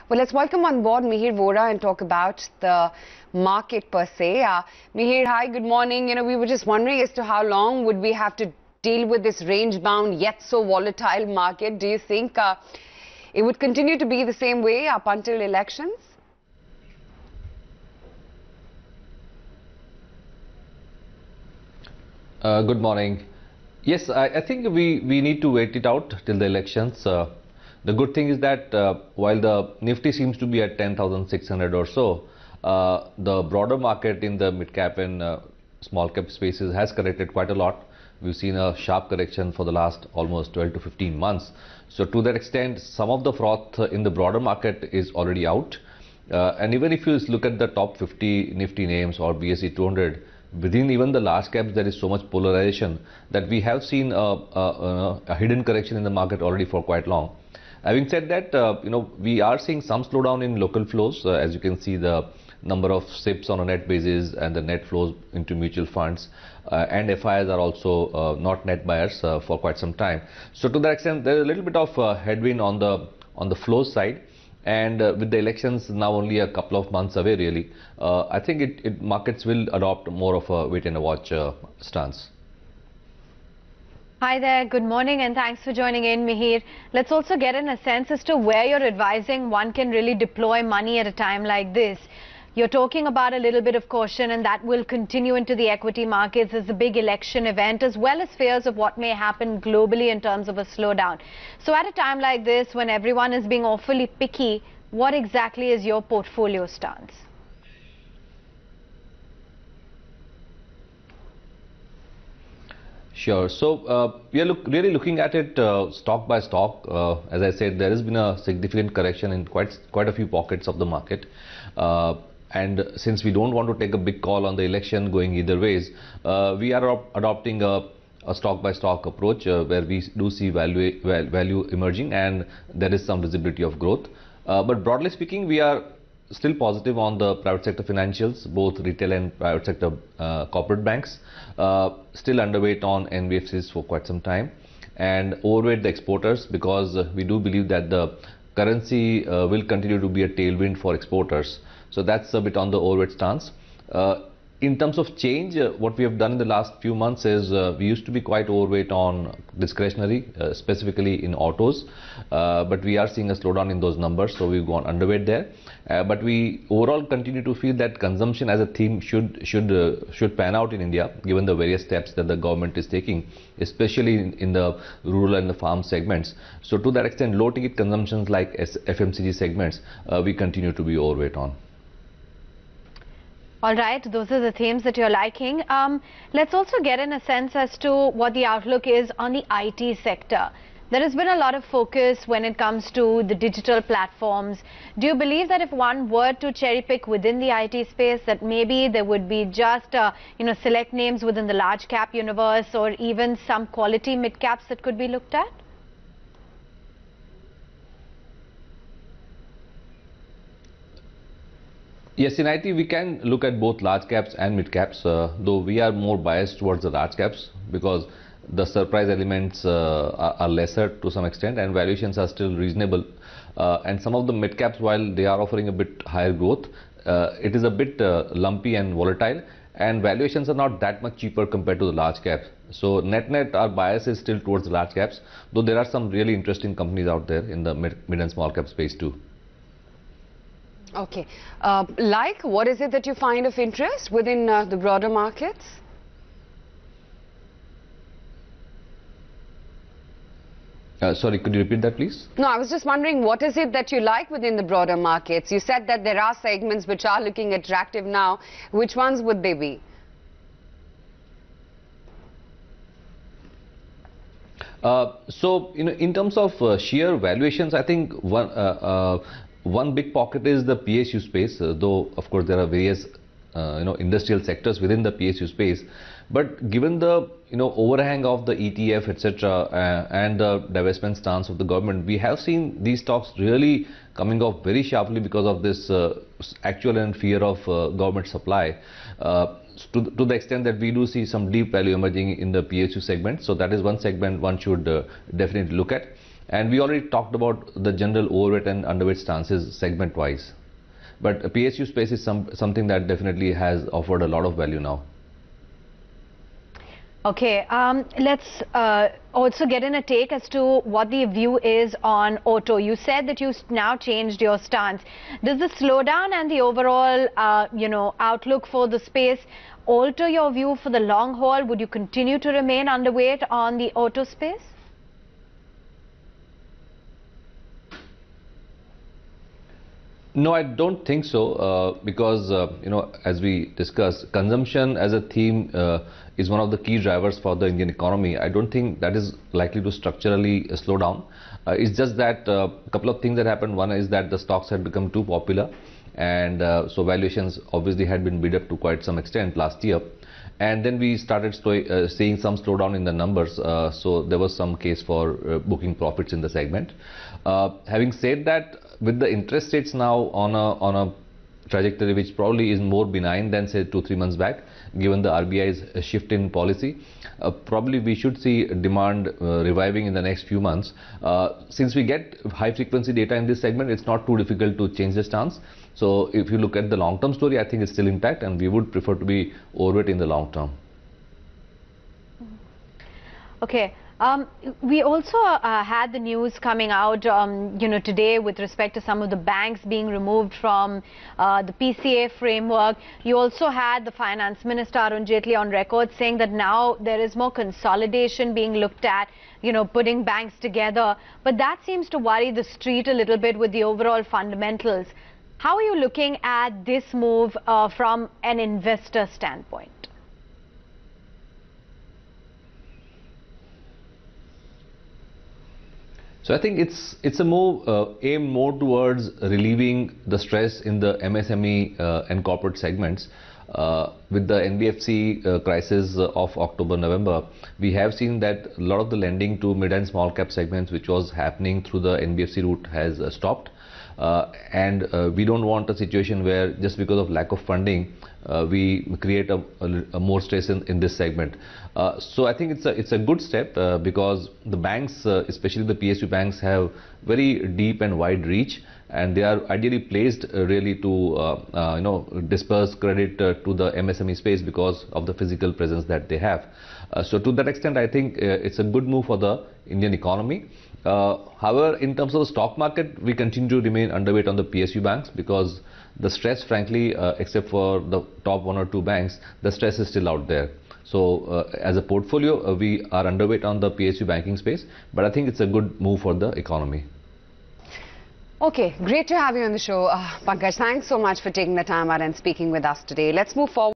Well, let's welcome on board Mihir Vora and talk about the market per se. Mihir, hi, good morning. We were just wondering as to how long would we have to deal with this range-bound yet so volatile market. Do you think it would continue to be the same way up until elections? Good morning. Yes, I think we need to wait it out till the elections. The good thing is that while the Nifty seems to be at 10,600 or so, the broader market in the mid-cap and small cap spaces has corrected quite a lot. We've seen a sharp correction for the last almost 12 to 15 months. So to that extent, some of the froth in the broader market is already out. And even if you look at the top 50 Nifty names or BSE 200, within even the large caps, there is so much polarization that we have seen a hidden correction in the market already for quite long. Having said that, we are seeing some slowdown in local flows. As you can see, the number of SIPs on a net basis and the net flows into mutual funds and FIs are also not net buyers for quite some time. So to that extent, there is a little bit of headwind on the flow side. And with the elections now only a couple of months away, really, I think markets will adopt more of a wait and watch stance. Hi there, good morning and thanks for joining in, Mihir. Let's also get in a sense as to where you're advising one can really deploy money at a time like this. You're talking about a little bit of caution and that will continue into the equity markets as a big election event, as well as fears of what may happen globally in terms of a slowdown. So at a time like this, when everyone is being awfully picky, what exactly is your portfolio stance? Sure. So we are really looking at it stock by stock. As I said, there has been a significant correction in quite a few pockets of the market. And since we don't want to take a big call on the election going either ways, we are adopting a stock by stock approach where we do see value emerging and there is some visibility of growth. But broadly speaking, we are still positive on the private sector financials, both retail and private sector corporate banks, still underweight on NBFCs for quite some time, and overweight the exporters because we do believe that the currency will continue to be a tailwind for exporters. So that's a bit on the overweight stance. In terms of change, what we have done in the last few months is we used to be quite overweight on discretionary, specifically in autos, but we are seeing a slowdown in those numbers, so we've gone underweight there. But we overall continue to feel that consumption as a theme should pan out in India, given the various steps that the government is taking, especially in the rural and the farm segments. So to that extent, low ticket consumptions like FMCG segments, we continue to be overweight on. All right, those are the themes that you're liking. Let's also get in a sense as to what the outlook is on the IT sector. There has been a lot of focus when it comes to the digital platforms. Do you believe that if one were to cherry pick within the IT space, that maybe there would be just select names within the large cap universe or even some quality mid caps that could be looked at? Yes, in IT we can look at both large caps and mid caps, though we are more biased towards the large caps because the surprise elements are lesser to some extent and valuations are still reasonable. And some of the mid caps, while they are offering a bit higher growth, it is a bit lumpy and volatile, and valuations are not that much cheaper compared to the large caps. So net our bias is still towards the large caps, though there are some really interesting companies out there in the mid and small cap space too. Okay. What is it that you find of interest within the broader markets? Sorry, could you repeat that, please? No, I was just wondering, what is it that you like within the broader markets? You said that there are segments which are looking attractive now. Which ones would they be? So, in terms of sheer valuations, I think one big pocket is the PSU space, though of course there are various industrial sectors within the PSU space. But given the overhang of the ETF, etc., and the divestment stance of the government, we have seen these stocks really coming off very sharply because of this actual and fear of government supply. To the extent that we do see some deep value emerging in the PSU segment. So that is one segment one should definitely look at. And we already talked about the general overweight and underweight stances segment-wise. But PSU space is something that definitely has offered a lot of value now. Okay, let's also get in a take as to what the view is on auto. You said that you now changed your stance. Does the slowdown and the overall, outlook for the space alter your view for the long haul? Would you continue to remain underweight on the auto space? No, I don't think so, because as we discussed, consumption as a theme is one of the key drivers for the Indian economy. I don't think that is likely to structurally slow down. It's just that a couple of things that happened. One is that the stocks had become too popular, and so valuations obviously had been bid up to quite some extent last year. And then we started seeing some slowdown in the numbers, so there was some case for booking profits in the segment. Having said that, with the interest rates now on a trajectory which probably is more benign than say 2-3 months back, given the RBI's shift in policy, probably we should see demand reviving in the next few months. Since we get high frequency data in this segment, it's not too difficult to change the stance. So if you look at the long term story, I think it's still intact, and we would prefer to be overweight in the long term. Okay. We also had the news coming out, today with respect to some of the banks being removed from the PCA framework. You also had the Finance Minister Arun Jaitley on record saying that now there is more consolidation being looked at, putting banks together. But that seems to worry the street a little bit with the overall fundamentals. How are you looking at this move from an investor standpoint? So I think it's a move aimed more towards relieving the stress in the MSME and corporate segments. With the NBFC crisis of October-November, we have seen that a lot of the lending to mid and small cap segments which was happening through the NBFC route has stopped. And we don't want a situation where just because of lack of funding we create a more stress in this segment. So I think it's a good step because the banks, especially the PSU banks, have very deep and wide reach, and they are ideally placed really to disperse credit to the MSME space because of the physical presence that they have. So to that extent, I think it's a good move for the Indian economy. However, in terms of the stock market, we continue to remain underweight on the PSU banks because the stress, frankly, except for the top 1 or 2 banks, the stress is still out there. So as a portfolio, we are underweight on the PSU banking space, but I think it's a good move for the economy. Okay, great to have you on the show, Pankaj. Thanks so much for taking the time out and speaking with us today. Let's move forward.